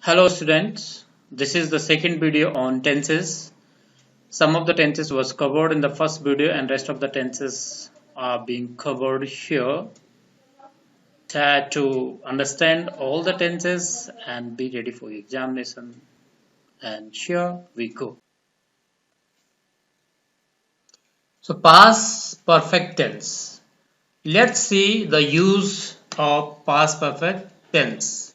Hello students, this is the second video on tenses. Some of the tenses was covered in the first video and rest of the tenses are being covered here. Try to understand all the tenses and be ready for your examination, and here we go. So past perfect tense. Let's see the use of past perfect tense.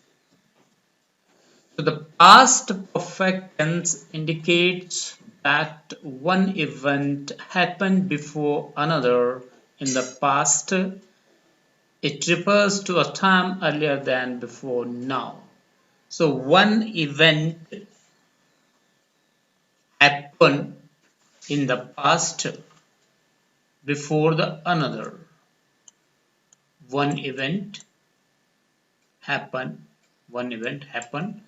So the past perfect tense indicates that one event happened before another in the past. It refers to a time earlier than before now. So one event happened in the past before the another. One event happened. One event happened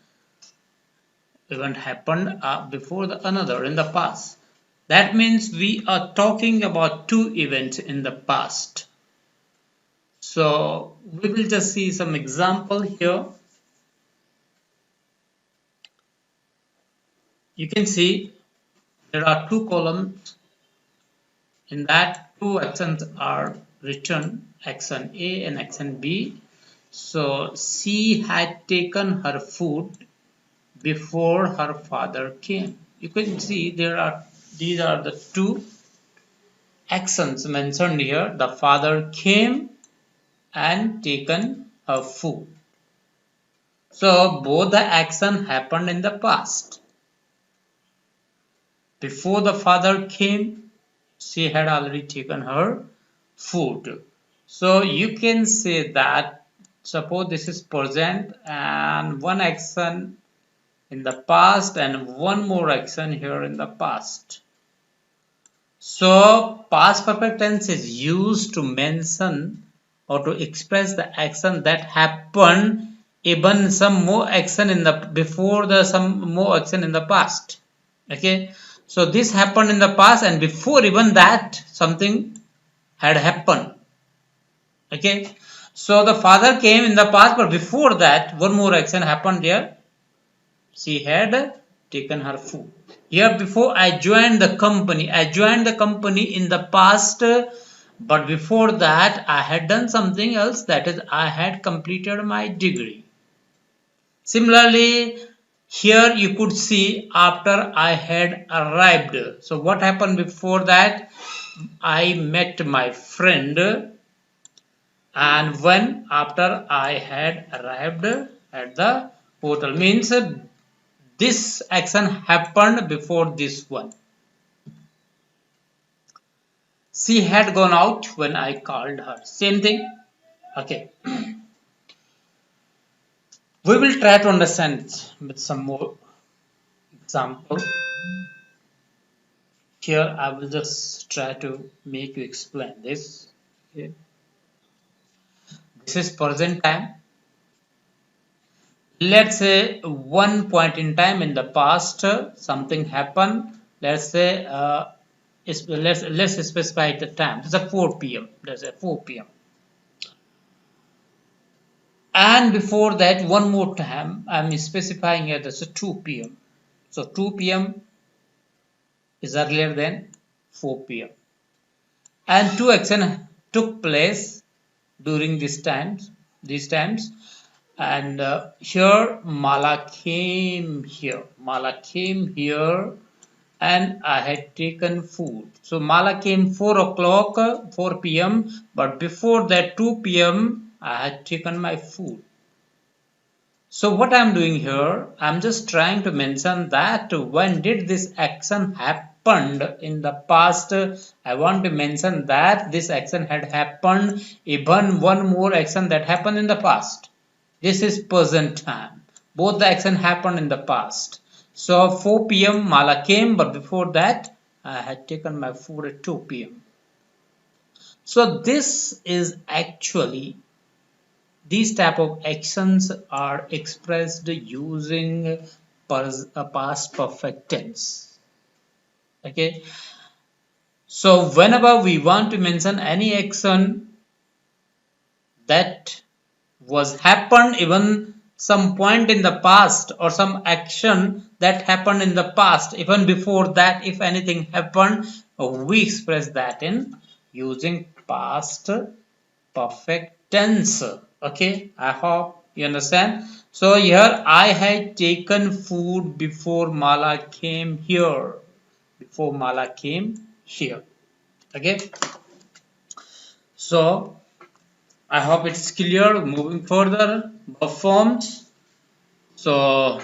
before the another in the past. That means we are talking about two events in the past. So we will just see some example here. You can see there are two columns. In that, two actions are written, action A and action B. So she had taken her food before her father came. You can see these are the two actions mentioned here. The father came and taken her food. So both the action happened in the past. Before the father came, she had already taken her food. So you can say that suppose this is present and one action in the past and one more action here in the past. So past perfect tense is used to mention or to express the action that happened even some more action in the before the some more action in the past. Okay, so this happened in the past and before even that something had happened. Okay, so the father came in the past, but before that one more action happened here. She had taken her food. Here before I joined the company in the past, but before that I had done something else, that is I had completed my degree. Similarly, here you could see after I had arrived. So what happened before that? I met my friend, and when after I had arrived at the hotel means this action happened before this one. She had gone out when I called her. Same thing. Okay. We will try to understand with some more example. Here I will just try to make you explain this. Okay. This is present time. Let's say one point in time in the past something happened. Let's say let's specify the time. It's a 4 p.m. Let's say 4 p.m. And before that one more time I'm specifying here that's a 2 p.m. So 2 p.m. is earlier than 4 p.m. and two action took place during these times and here Mala came here and I had taken food. So Mala came 4 o'clock 4 p.m. but before that 2 p.m. I had taken my food. So what I'm doing here, I'm just trying to mention that when did this action happened in the past. I want to mention that this action had happened, even one more action that happened in the past. This is present time. Both the action happened in the past. So 4 p.m. Mala came, but before that I had taken my food at 2 p.m. So this is actually these type of actions are expressed using a past perfect tense. Okay, so whenever we want to mention any action that was happened even some point in the past or some action that happened in the past. Even before that, if anything happened, we express that in using past perfect tense. Okay, I hope you understand. So here I had taken food before Mala came here. Before Mala came here. Okay, so I hope it's clear. Moving further, verb forms. So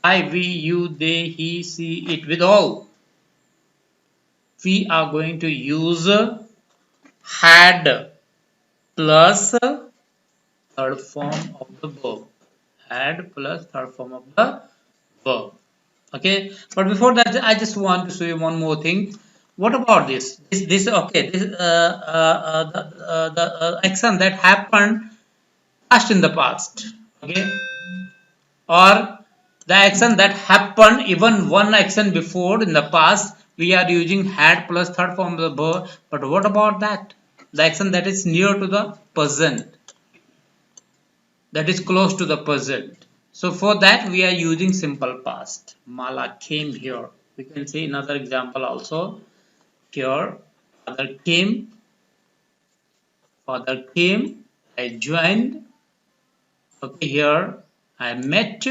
I, we, you, they, he, she, it. With all, we are going to use had plus third form of the verb. Had plus third form of the verb. Okay, but before that, I just want to show you one more thing. What about this? This okay. This the action that happened past in the past. Okay, or the action that happened even one action before in the past, we are using had plus third form of the verb. But what about that, the action that is near to the present, that is close to the present? So for that we are using simple past. Mala came here. We can see another example also. Here, father came, I joined. Okay, here I met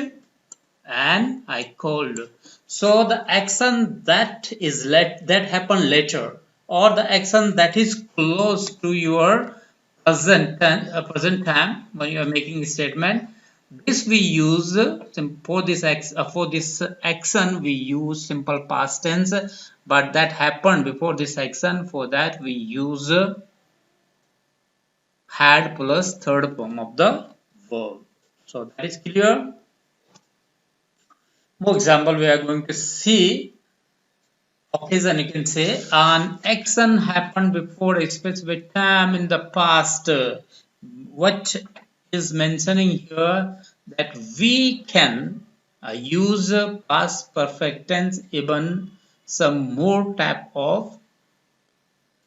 and I called. So the action that is that happened later, or the action that is close to your present time when you are making a statement, this we use for this action we use simple past tense. But that happened before this action, for that we use had plus third form of the verb. So that is clear. For example, we are going to see occasion. You can say an action happened before a specific time in the past. What is mentioning here, that we can use past perfect tense, even some more type of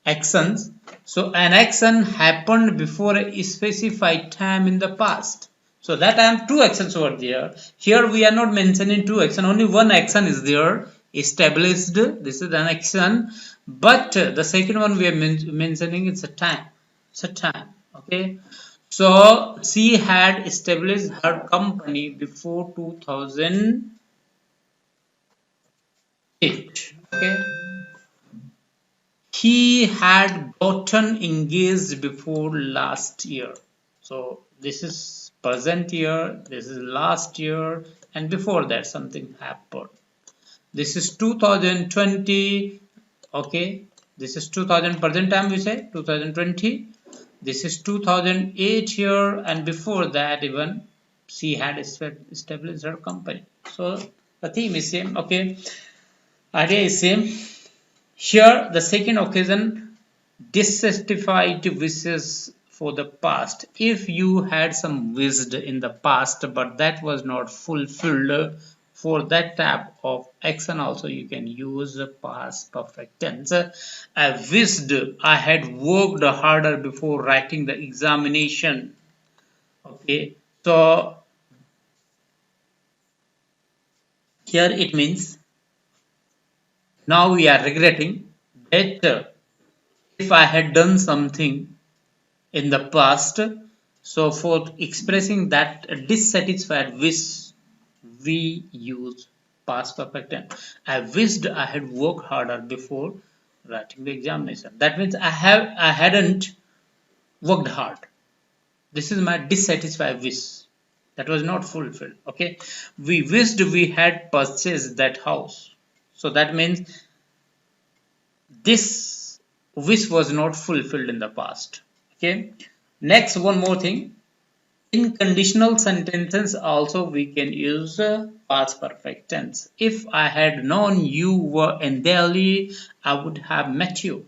actions. So an action happened before a specified time in the past. So that I have two actions over there. Here we are not mentioning two actions, only one action is there, established. This is an action, but the second one we are mentioning, it's a time. It's a time. Okay. So she had established her company before 2008. Okay. He had gotten engaged before last year. So this is present year, this is last year, and before that something happened. This is 2020. Okay, this is 2000 present time, we say 2020. This is 2008 here, and before that even she had established her company. So the theme is same. Okay, idea is same. Here, the second occasion, dissatisfied wishes for the past. If you had some wished in the past, but that was not fulfilled, for that type of action also you can use the past perfect tense. I wished I had worked harder before writing the examination. Okay, so here it means now we are regretting that if I had done something in the past. So for expressing that dissatisfied wish, we use past perfect tense. I wished I had worked harder before writing the examination. That means I hadn't worked hard. This is my dissatisfied wish. That was not fulfilled. Okay. We wished we had purchased that house. So that means this wish was not fulfilled in the past. Okay. Next, one more thing. In conditional sentences also we can use past perfect tense. If I had known you were in Delhi, I would have met you.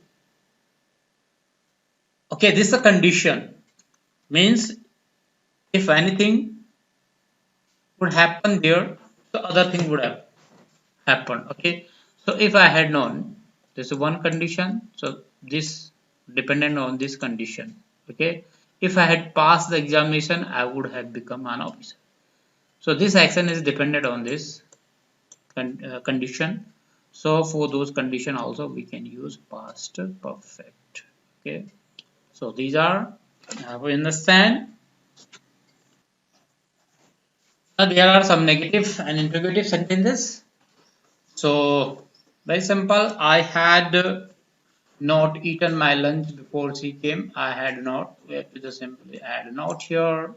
Okay, this is a condition. Means if anything would happen there, the other thing would have happened. Okay, so if I had known, this is one condition. So this dependent on this condition. Okay, if I had passed the examination, I would have become an officer. So this action is dependent on this condition. So for those condition also we can use past perfect. Okay, so these are, we understand. Now there are some negative and interrogative sentences. So very simple. I had not eaten my lunch before she came. I had not. We have to just simply add not here.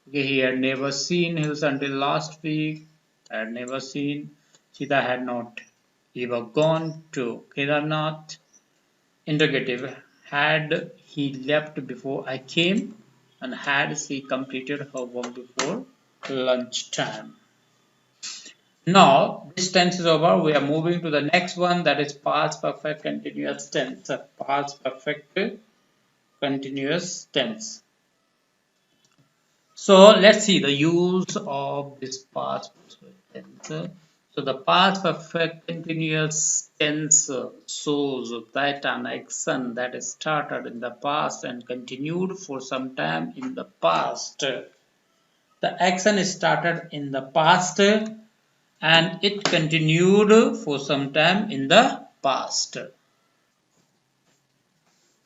Okay, he had never seen hills until last week. I had never seen. Sita had not ever gone to Kedarnath. Interrogative. Had he left before I came? And had she completed her work before lunchtime? Now, this tense is over. We are moving to the next one, that is past perfect continuous tense. Past perfect continuous tense. So let's see the use of this past perfect tense. So the past perfect continuous tense shows that an action that started in the past and continued for some time in the past. The action started in the past and it continued for some time in the past.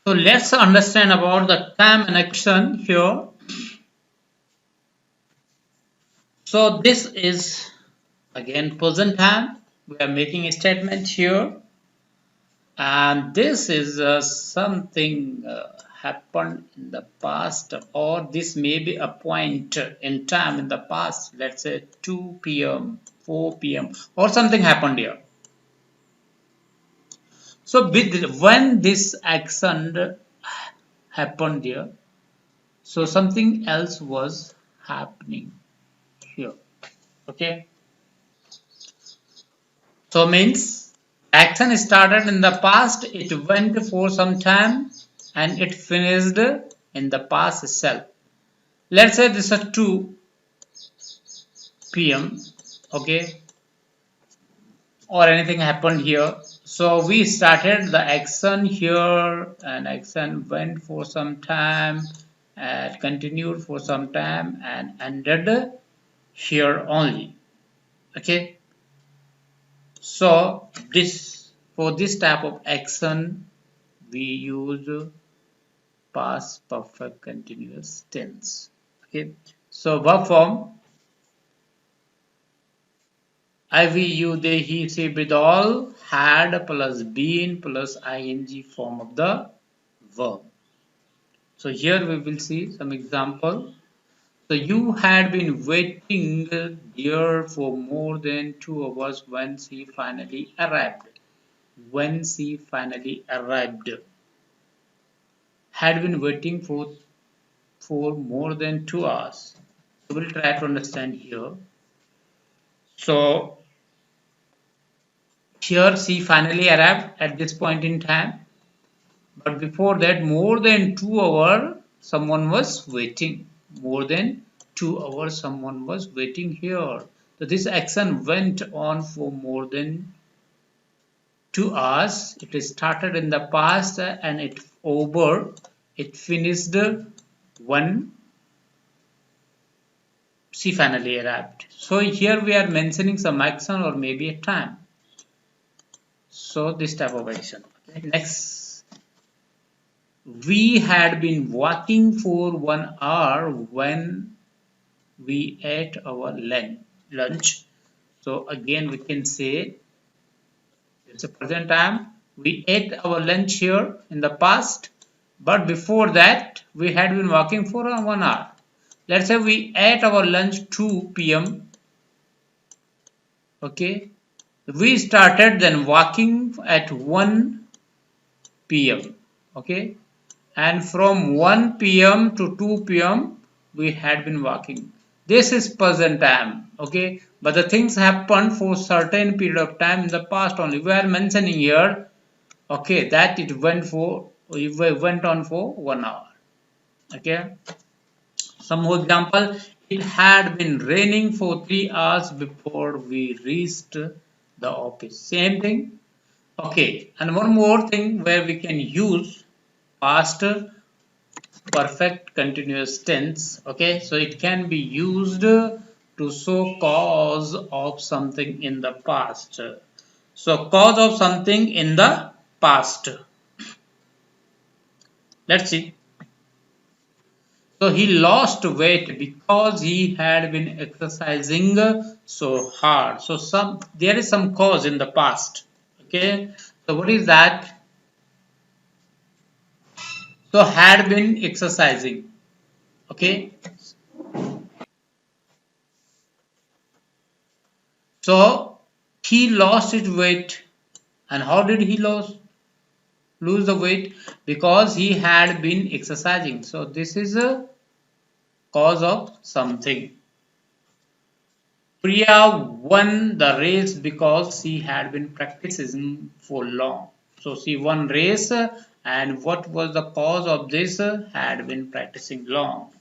So let's understand about the time and action here. So this is again present time. We are making a statement here, and this is something happened in the past, or this may be a point in time in the past. Let's say 2 p.m., 4 p.m., or something happened here. So when this action happened here, so something else was happening here. Okay, so means action started in the past, it went for some time, and it finished in the past itself. Let's say this is 2 p.m. Okay, or anything happened here. So we started the action here, and action went for some time, and continued for some time, and ended here only. Okay, so this, for this type of action we use past perfect continuous tense. Okay, so verb form: I, we, you, they, he, she with all had plus been plus ing form of the verb. So here we will see some example. So you had been waiting there for more than 2 hours when she finally arrived. When she finally arrived. Had been waiting for more than 2 hours. So we'll try to understand here. So here she finally arrived at this point in time, but before that more than 2 hours someone was waiting. More than 2 hours someone was waiting here. So this action went on for more than 2 hours. It started in the past and it over. It finished when she finally arrived. So here we are mentioning some action or maybe a time. So this type of action. Okay. Next, we had been walking for 1 hour when we ate our lunch. So again we can say it's a present time. We ate our lunch here in the past, but before that we had been walking for 1 hour. Let's say we ate our lunch 2 p.m. Okay, we started then walking at 1 p.m. Okay, and from 1 p.m. to 2 p.m. we had been walking. This is present time. Okay, but the things happened for certain period of time in the past only. We are mentioning here, okay, that it went on for 1 hour. Okay, some more example: it had been raining for 3 hours before we reached the office. Same thing. Okay, and one more thing where we can use past perfect continuous tense. Okay, so it can be used to show cause of something in the past. So cause of something in the past. Let's see. So he lost weight because he had been exercising so hard. So there is some cause in the past. Okay. So what is that? So had been exercising. Okay. So he lost his weight. And how did he lose the weight? Because he had been exercising. So this is a cause of something. Priya won the race because she had been practicing for long. So she won race, and what was the cause of this? Had been practicing long.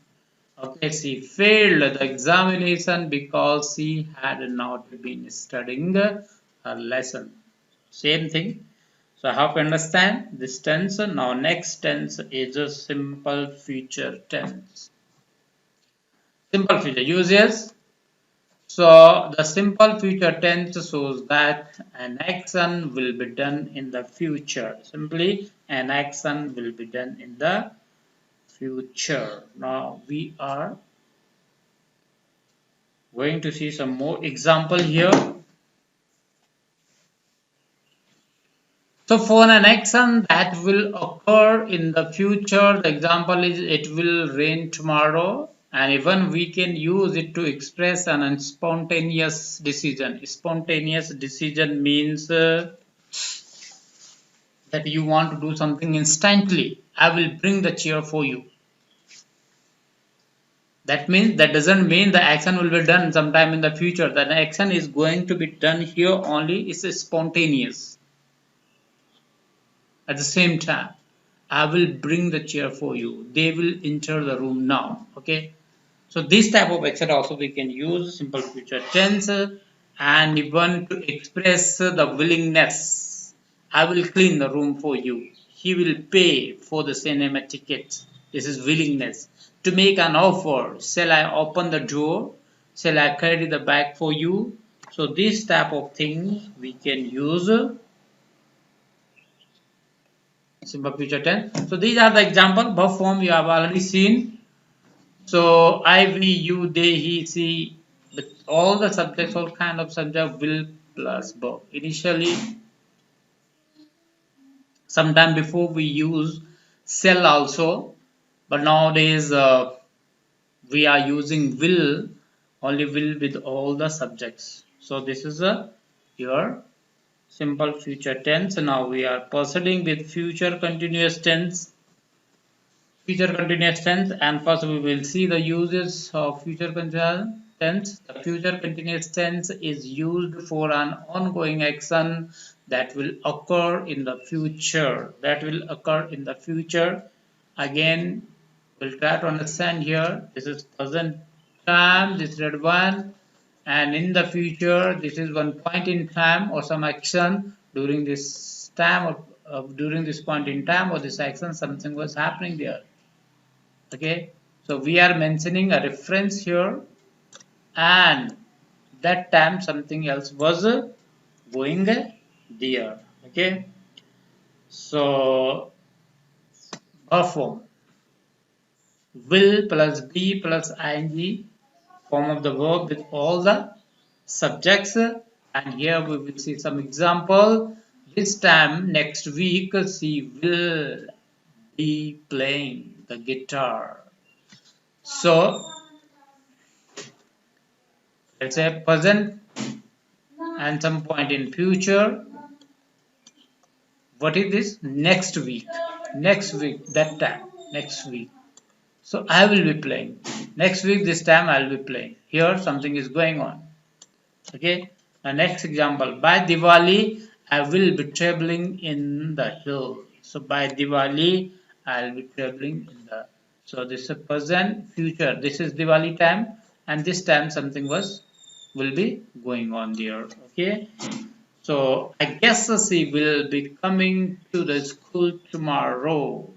Okay, she failed the examination because she had not been studying her lesson. Same thing. So I hope you understand this tense. Now next tense is a simple future tense. Simple future uses. So the simple future tense shows that an action will be done in the future. Simply an action will be done in the future. Now we are going to see some more example here. So for an action that will occur in the future, the example is it will rain tomorrow, and even we can use it to express an spontaneous decision. Spontaneous decision means that you want to do something instantly. I will bring the chair for you. That doesn't mean the action will be done sometime in the future. The action is going to be done here only. It's spontaneous. At the same time, I will bring the chair for you. They will enter the room now. Okay. So this type of action also we can use simple future tense and even to express the willingness. I will clean the room for you. He will pay for the cinema tickets. This is willingness. To make an offer. Shall I open the door? Shall I carry the bag for you? So this type of things we can use simple future tense. So these are the example. Verb form you have already seen. So I, we, you, they, he, she, but all the subjects, all kind of subject will plus verb. Initially, sometime before we use shall also, but nowadays we are using will, only will with all the subjects. So this is a your simple future tense. Now we are proceeding with future continuous tense. Future continuous tense, and first we will see the uses of future continuous tense. The future continuous tense is used for an ongoing action that will occur in the future. That will occur in the future. Again, we'll try to understand here. This is present time, this red one, and in the future, this is one point in time or some action during this time or during this point in time or this action, something was happening there. Okay, so we are mentioning a reference here, and that time something else was going there. Okay, so perform will plus be plus ing form of the verb with all the subjects, and here we will see some example. This time next week she will be playing the guitar. So let's say present and some point in future. What is this? Next week. Next week, that time. Next week. So I will be playing. Next week, this time I will be playing. Here something is going on. Okay. The next example. By Diwali, I will be traveling in the hill. So by Diwali, I will be traveling in the. So this is present, future. This is Diwali time, and this time something will be going on there. Okay. So I guess she will be coming to the school tomorrow.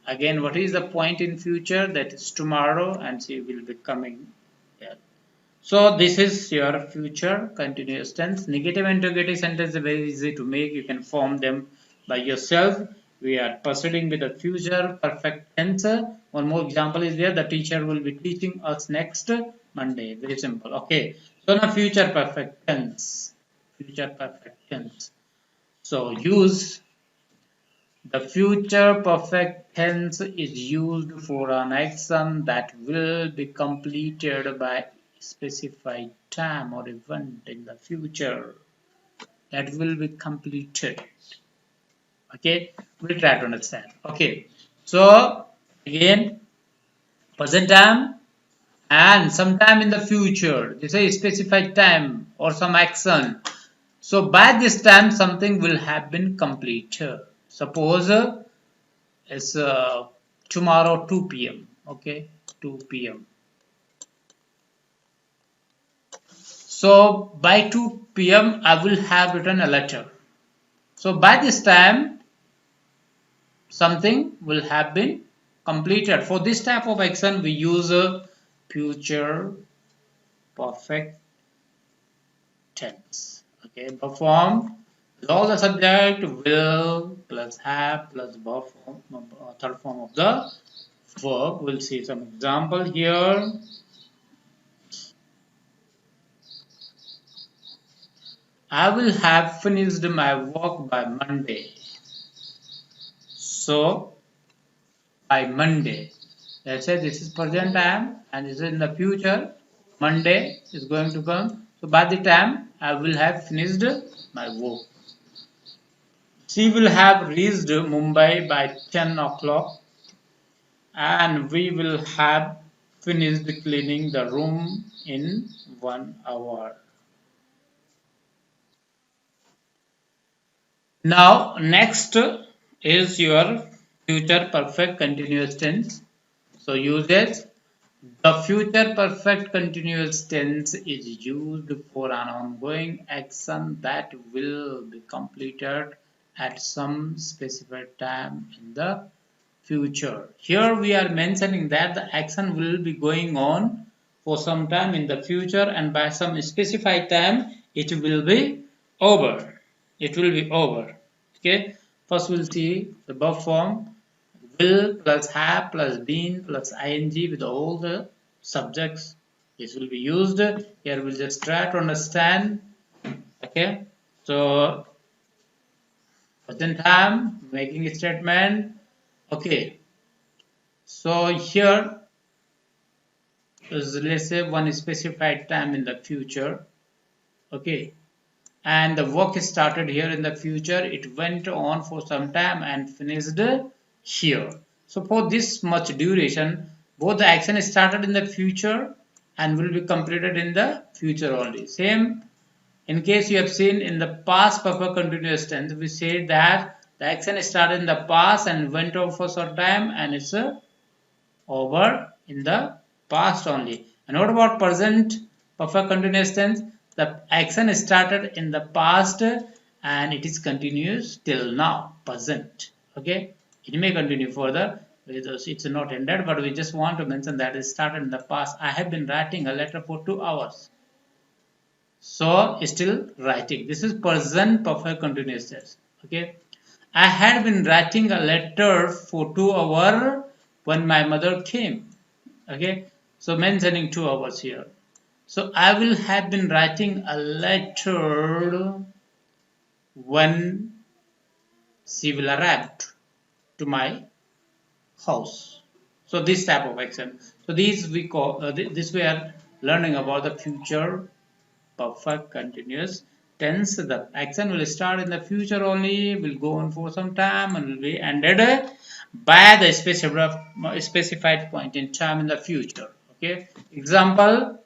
Again, what is the point in future? That is tomorrow, and she will be coming. Yeah. So this is your future continuous tense. Negative interrogative sentence is very easy to make. You can form them by yourself. We are proceeding with the future perfect tense. One more example is there. The teacher will be teaching us next Monday. Very simple. Okay. So now future perfect tense. Future perfect tense. So use the future perfect tense is used for an action that will be completed by specified time or event in the future. That will be completed. Okay, we'll try to understand. Okay, so again, present time and sometime in the future. This is a specified time or some action. So by this time, something will have been completed. Suppose it's tomorrow 2 p.m. Okay, 2 p.m. So by 2 p.m. I will have written a letter. So by this time something will have been completed. For this type of action we use a future perfect tense. Okay, performed with all the subject will plus have plus verb form, third form of the verb. We'll see some example here. I will have finished my work by Monday. So by Monday, let's say this is present time and this is in the future. Monday is going to come. So by the time I will have finished my work. She will have reached Mumbai by 10 o'clock and we will have finished cleaning the room in 1 hour. Now next is your future perfect continuous tense. So usage. The future perfect continuous tense is used for an ongoing action that will be completed at some specified time in the future. Here we are mentioning that the action will be going on for some time in the future and by some specified time it will be over. It will be over. Okay. First we'll see the verb form will plus have plus been plus ing with all the subjects. This will be used. Here we'll just try to understand. Okay. So present time making a statement. Okay. So here is let's say one specified time in the future. Okay. And the work started here in the future. It went on for some time and finished here. So for this much duration, both the action started in the future and will be completed in the future only. Same in case you have seen in the past perfect continuous tense, we say that the action started in the past and went on for some time and it's over in the past only. And what about present perfect continuous tense? The action started in the past and it is continuous till now, present. Okay, it may continue further because it's not ended, but we just want to mention that it started in the past. I have been writing a letter for 2 hours. So still writing. This is present perfect continuous tense. Okay. I had been writing a letter for 2 hours when my mother came. Okay. So mentioning 2 hours here. So I will have been writing a letter when she will arrive to my house. So this type of action. So these we call this we are learning about the future perfect continuous tense. The action will start in the future only, will go on for some time and will be ended by the specified point in time in the future. Okay. Example,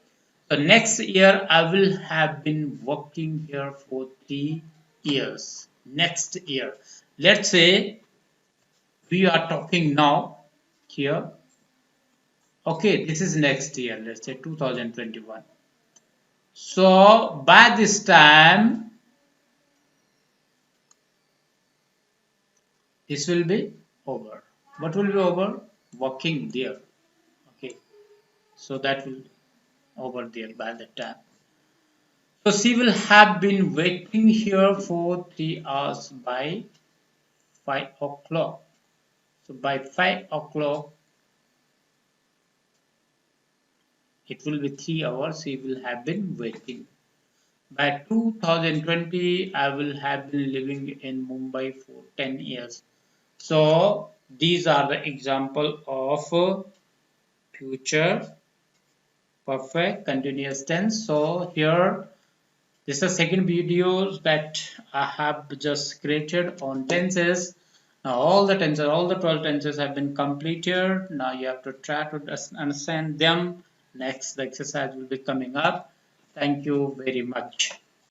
the next year I will have been working here for 3 years. Next year. Let's say we are talking now here. Okay, this is next year. Let's say 2021. So by this time, this will be over. What will be over? Working there. Okay. So that will over there by the time. So she will have been waiting here for 3 hours by 5 o'clock. So by 5 o'clock, it will be 3 hours. She will have been waiting. By 2020, I will have been living in Mumbai for 10 years. So these are the example of future perfect continuous tense. So here this is the second video that I have just created on tenses. Now all the tenses, all the 12 tenses have been completed. Now you have to try to understand them. Next the exercise will be coming up. Thank you very much.